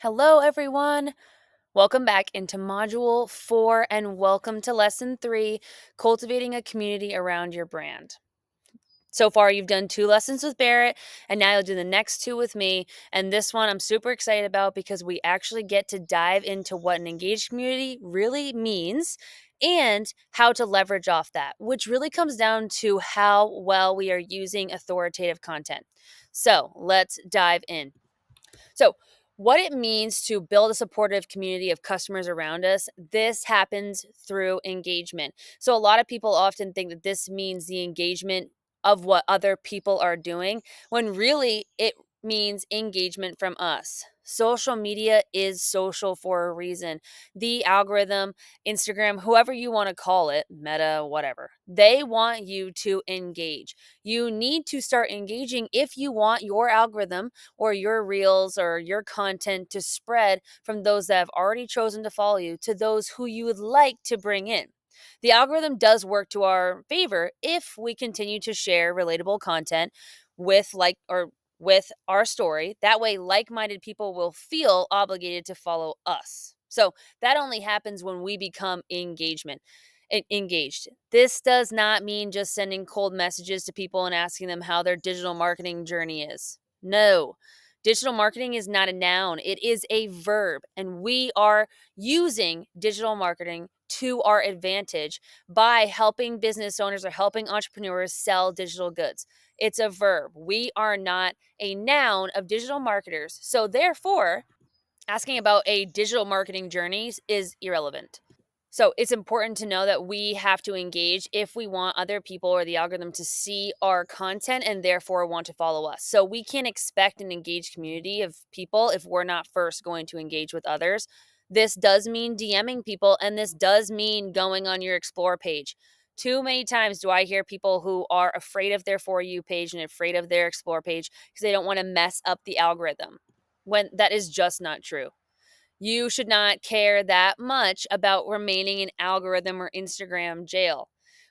Hello, everyone. Welcome back into Module 4 and welcome to Lesson 3 Cultivating a Community Around Your Brand. So far, you've done 2 lessons with Barrett, and now you'll do the next 2 with me. And this one I'm super excited about because we actually get to dive into what an engaged community really means and how to leverage off that, which really comes down to how well we are using authoritative content. So let's dive in. So, what it means to build a supportive community of customers around us, this happens through engagement. So, a lot of people often think that this means the engagement of what other people are doing, when really it means engagement from us. Social media is social for a reason. The algorithm, Instagram, whoever you want to call it, Meta, whatever, they want you to engage. You need to start engaging if you want your algorithm or your reels or your content to spread from those that have already chosen to follow you to those who you would like to bring in. The algorithm does work to our favor if we continue to share relatable content with our story. That way like-minded people will feel obligated to follow us. So that only happens when we become engaged. This does not mean just sending cold messages to people and asking them how their digital marketing journey is. No. Digital marketing is not a noun, it is a verb. And we are using digital marketing to our advantage by helping business owners or helping entrepreneurs sell digital goods. It's a verb. We are not a noun of digital marketers. So, therefore, asking about a digital marketing journey is irrelevant. So it's important to know that we have to engage if we want other people or the algorithm to see our content and therefore want to follow us. So we can't expect an engaged community of people if we're not first going to engage with others. This does mean DMing people, and this does mean going on your explore page. Too many times do I hear people who are afraid of their For You page and afraid of their explore page because they don't want to mess up the algorithm, when that is just not true. You should not care that much about remaining in algorithm or Instagram jail.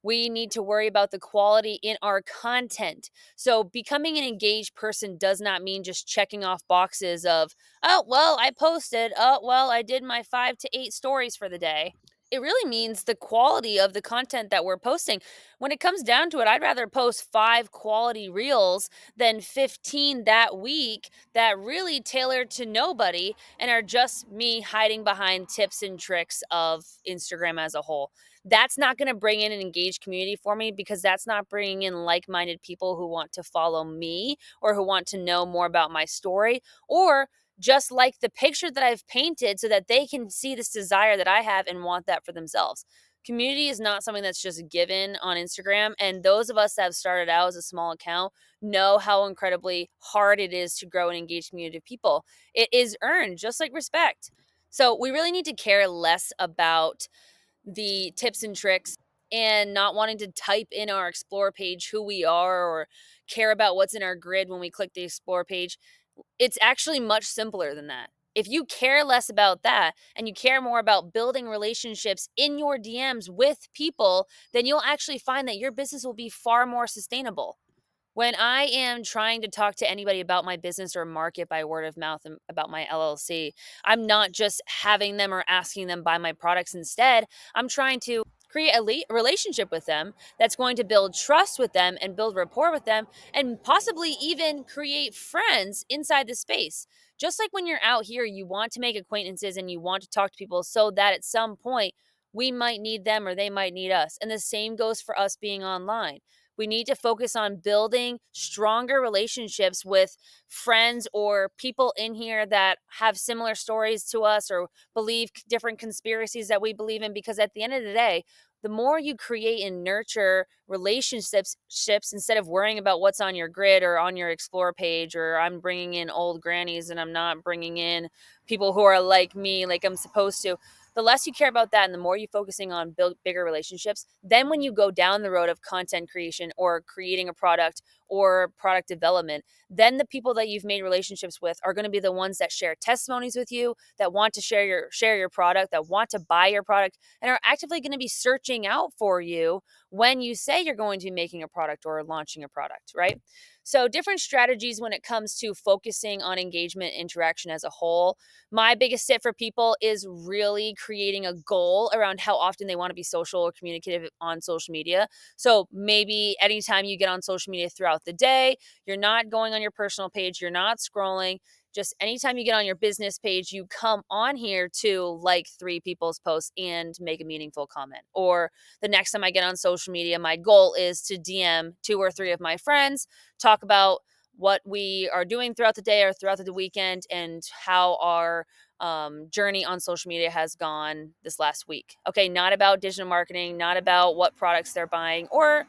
We need to worry about the quality in our content. So, becoming an engaged person does not mean just checking off boxes of, oh, well, I posted. Oh, well, I did my 5 to 8 stories for the day. It really means the quality of the content that we're posting. When it comes down to it, I'd rather post 5 quality reels than 15 that week that really tailor to nobody and are just me hiding behind tips and tricks of Instagram as a whole. That's not going to bring in an engaged community for me because that's not bringing in like minded people who want to follow me or who want to know more about my story or just like the picture that I've painted so that they can see this desire that I have and want that for themselves. Community is not something that's just given on Instagram. And those of us that have started out as a small account know how incredibly hard it is to grow an engaged community of people. It is earned, just like respect. So we really need to care less about the tips and tricks and not wanting to type in our explore page who we are or care about what's in our grid when we click the explore page. It's actually much simpler than that. If you care less about that and you care more about building relationships in your DMs with people, then you'll actually find that your business will be far more sustainable. When I am trying to talk to anybody about my business or market by word of mouth and about my LLC, I'm not just having them or asking them buy my products. Instead, I'm trying to create a relationship with them that's going to build trust with them and build rapport with them and possibly even create friends inside the space. Just like when you're out here, you want to make acquaintances and you want to talk to people so that at some point we might need them or they might need us. And the same goes for us being online. We need to focus on building stronger relationships with friends or people in here that have similar stories to us or believe different conspiracies that we believe in. Because at the end of the day, the more you create and nurture relationships instead of worrying about what's on your grid or on your explore page, or I'm bringing in old grannies and I'm not bringing in people who are like me, like I'm supposed to, the less you care about that and the more you're focusing on build bigger relationships, then when you go down the road of content creation or creating a product or product development, then the people that you've made relationships with are going to be the ones that share testimonies with you, that want to share your product, that want to buy your product and are actively going to be searching out for you when you say you're going to be making a product or launching a product, right? So, different strategies when it comes to focusing on engagement interaction as a whole. My biggest tip for people is really creating a goal around how often they want to be social or communicative on social media. So, maybe anytime you get on social media throughout the day, you're not going on your personal page, you're not scrolling. Just anytime you get on your business page, you come on here to like three people's posts and make a meaningful comment. Or the next time I get on social media, my goal is to DM two or three of my friends, talk about what we are doing throughout the day or throughout the weekend, and how our journey on social media has gone this last week. Okay, not about digital marketing, not about what products they're buying or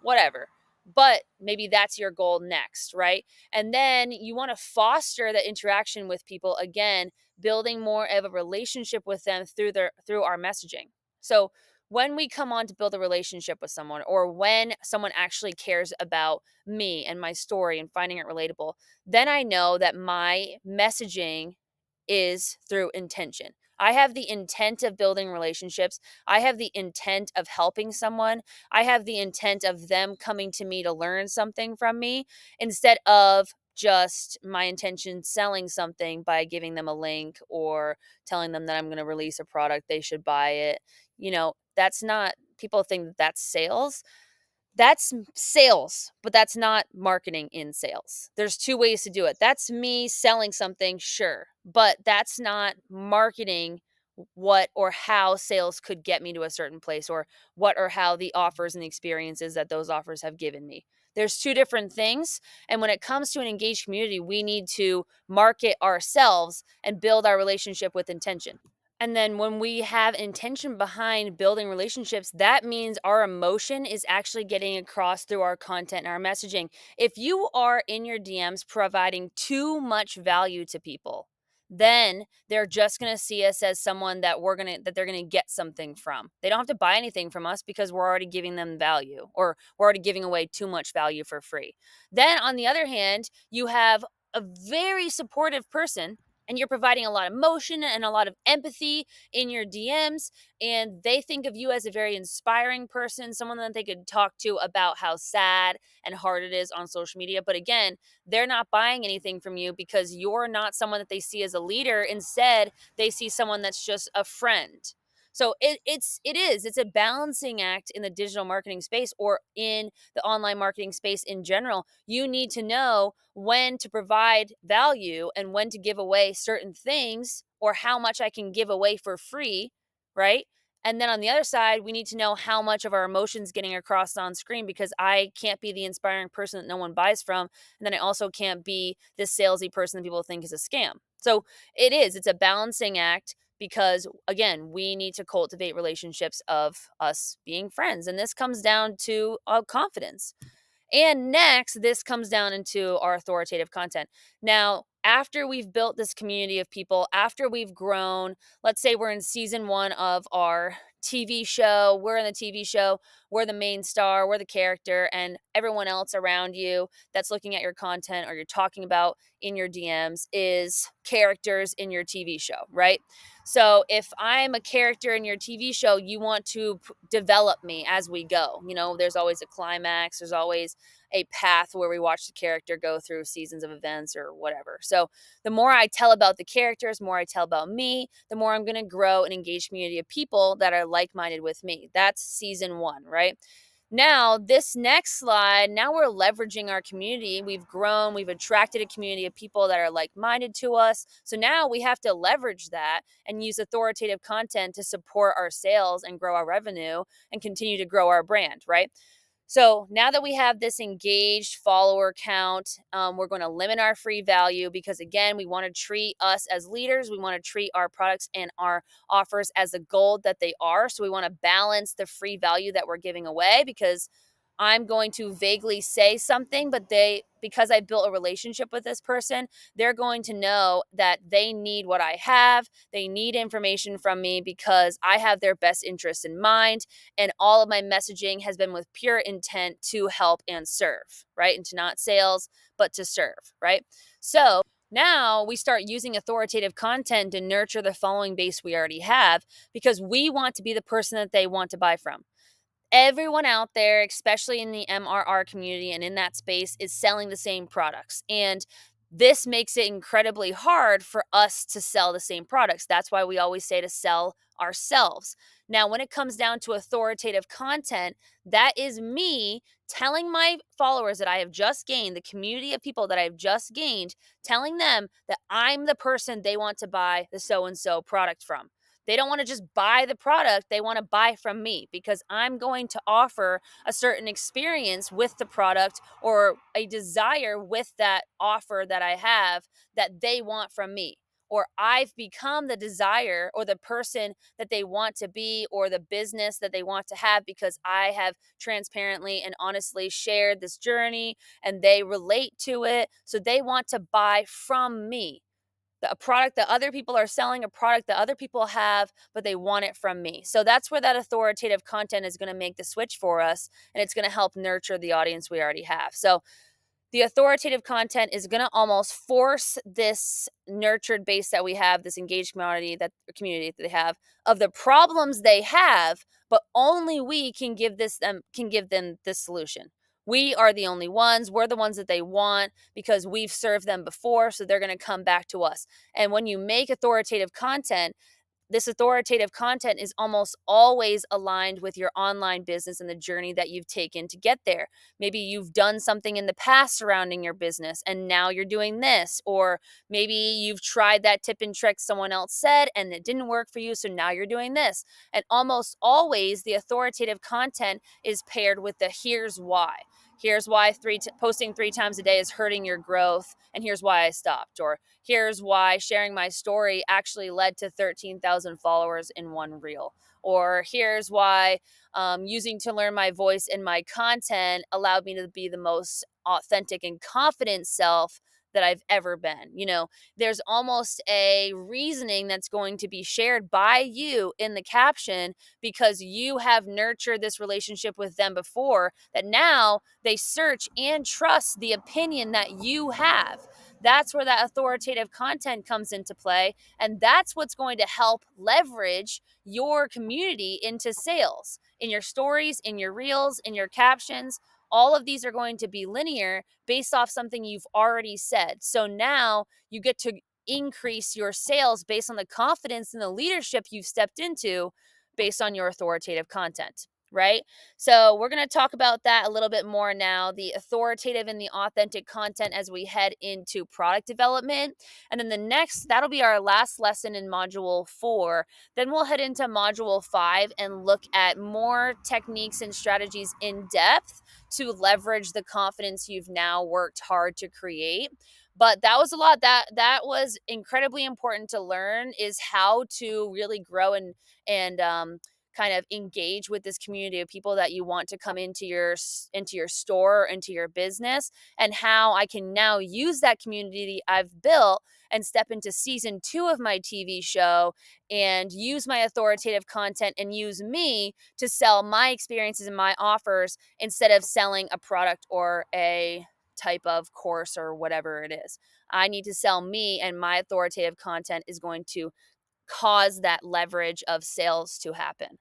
whatever. But maybe that's your goal next, right? And then you want to foster that interaction with people again, building more of a relationship with them through our messaging. So when we come on to build a relationship with someone, or when someone actually cares about me and my story and finding it relatable, then I know that my messaging is through intention. I have the intent of building relationships. I have the intent of helping someone. I have the intent of them coming to me to learn something from me, instead of just my intention selling something by giving them a link or telling them that I'm going to release a product, they should buy it. That's not, people think that that's sales. That's sales, but that's not marketing in sales. There's 2 ways to do it. That's me selling something, sure, but that's not marketing what or how sales could get me to a certain place, or what or how the offers and the experiences that those offers have given me. There's 2 different things, and when it comes to an engaged community, we need to market ourselves and build our relationship with intention. And then when we have intention behind building relationships, that means our emotion is actually getting across through our content and our messaging. If you are in your DMs providing too much value to people, then they're just going to see us as someone that they're going to get something from. They don't have to buy anything from us because we're already giving them value, or we're already giving away too much value for free. Then on the other hand, you have a very supportive person, and you're providing a lot of emotion and a lot of empathy in your DMs, and they think of you as a very inspiring person, someone that they could talk to about how sad and hard it is on social media. But again, they're not buying anything from you because you're not someone that they see as a leader. Instead, they see someone that's just a friend. So it's a balancing act in the digital marketing space, or in the online marketing space in general. You need to know when to provide value and when to give away certain things, or how much I can give away for free, right? And then on the other side, we need to know how much of our emotions getting across on screen, because I can't be the inspiring person that no one buys from. And then I also can't be this salesy person that people think is a scam. So it's a balancing act, because again, we need to cultivate relationships of us being friends. And this comes down to confidence. And next, this comes down into our authoritative content. Now, after we've built this community of people, after we've grown, let's say we're in season 1 of our TV show, we're in the TV show, we're the main star, we're the character, and everyone else around you that's looking at your content or you're talking about in your DMs is characters in your TV show, right? So if I'm a character in your TV show, you want to develop me as we go. There's always a climax, there's always a path where we watch the character go through seasons of events or whatever. So the more I tell about the characters, more I tell about me, the more I'm going to grow an engaged community of people that are like-minded with me. That's season 1, right? Now, this next slide, now we're leveraging our community. We've grown, we've attracted a community of people that are like minded to us. So now we have to leverage that and use authoritative content to support our sales and grow our revenue and continue to grow our brand, right? So now that we have this engaged follower count, we're going to limit our free value, because again, we want to treat us as leaders. We want to treat our products and our offers as the gold that they are. So we want to balance the free value that we're giving away, because I'm going to vaguely say something, but because I built a relationship with this person, they're going to know that they need what I have. They need information from me because I have their best interests in mind. And all of my messaging has been with pure intent to help and serve, right? And to not sales, but to serve, right? So now we start using authoritative content to nurture the following base we already have, because we want to be the person that they want to buy from. Everyone out there, especially in the MRR community and in that space, is selling the same products. And this makes it incredibly hard for us to sell the same products. That's why we always say to sell ourselves. Now, when it comes down to authoritative content, that is me telling my followers that I have just gained, the community of people that I've just gained, telling them that I'm the person they want to buy the so and so product from. They don't want to just buy the product, they want to buy from me because I'm going to offer a certain experience with the product or a desire with that offer that I have that they want from me. Or I've become the desire or the person that they want to be or the business that they want to have because I have transparently and honestly shared this journey and they relate to it. So they want to buy from me a product that other people are selling, a product that other people have, but they want it from me. So that's where that authoritative content is going to make the switch for us, and it's going to help nurture the audience we already have. So the authoritative content is going to almost force this nurtured base that we have, this engaged community that they have of the problems they have, but only we can give them this solution. We are the only ones. We're the ones that they want because we've served them before, so they're going to come back to us. And when you make authoritative content, this authoritative content is almost always aligned with your online business and the journey that you've taken to get there. Maybe you've done something in the past surrounding your business and now you're doing this, or maybe you've tried that tip and trick someone else said and it didn't work for you, so now you're doing this. And almost always the authoritative content is paired with the here's why. Here's why posting 3 times a day is hurting your growth, and here's why I stopped. Or here's why sharing my story actually led to 13,000 followers in one reel. Or here's why using to learn my voice and my content allowed me to be the most authentic and confident self that I've ever been. There's almost a reasoning that's going to be shared by you in the caption because you have nurtured this relationship with them before that now they search and trust the opinion that you have. That's where that authoritative content comes into play. And that's what's going to help leverage your community into sales in your stories, in your reels, in your captions. All of these are going to be linear based off something you've already said. So now you get to increase your sales based on the confidence and the leadership you've stepped into based on your authoritative content. Right. So, we're going to talk about that a little bit more now, the authoritative and the authentic content as we head into product development. And then that'll be our last lesson in module 4. Then we'll head into module 5 and look at more techniques and strategies in depth to leverage the confidence you've now worked hard to create. But that was a lot. That was incredibly important to learn, is how to really grow and kind of engage with this community of people that you want to come into your store, into your business, and how I can now use that community I've built and step into season 2 of my TV show and use my authoritative content and use me to sell my experiences and my offers instead of selling a product or a type of course or whatever it is. I need to sell me, and my authoritative content is going to cause that leverage of sales to happen.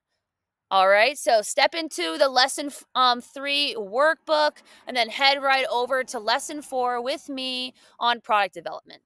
All right, so step into the lesson 3 workbook and then head right over to lesson 4 with me on product development.